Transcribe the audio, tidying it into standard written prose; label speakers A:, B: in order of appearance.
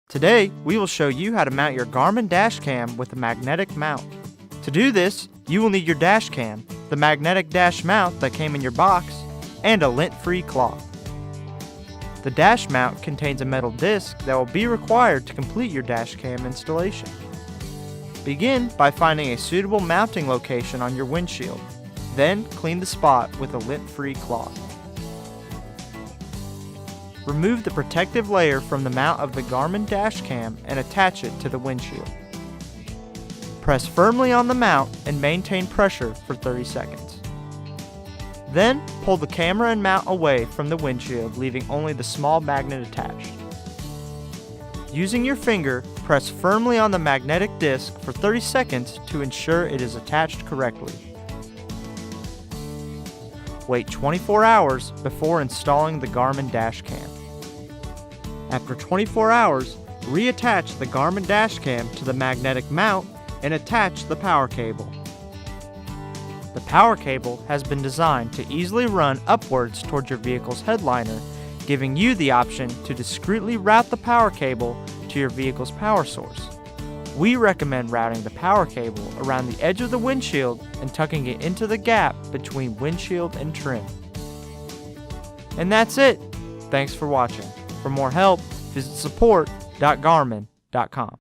A: Today, we will show you how to mount your Garmin Dash Cam with a magnetic mount. To do this, you will need your dash cam, the magnetic dash mount that came in your box, and a lint-free cloth. The dash mount contains a metal disc that will be required to complete your dash cam installation. Begin by finding a suitable mounting location on your windshield. Then clean the spot with a lint-free cloth. Remove the protective layer from the mount of the Garmin Dash Cam and attach it to the windshield. Press firmly on the mount and maintain pressure for 30 seconds. Then pull the camera and mount away from the windshield, leaving only the small magnet attached. Using your finger, press firmly on the magnetic disc for 30 seconds to ensure it is attached correctly. Wait 24 hours before installing the Garmin Dash Cam. After 24 hours, reattach the Garmin Dash Cam to the magnetic mount and attach the power cable. The power cable has been designed to easily run upwards towards your vehicle's headliner, giving you the option to discreetly route the power cable to your vehicle's power source. We recommend routing the power cable around the edge of the windshield and tucking it into the gap between windshield and trim. And that's it. Thanks for watching. For more help, visit support.garmin.com.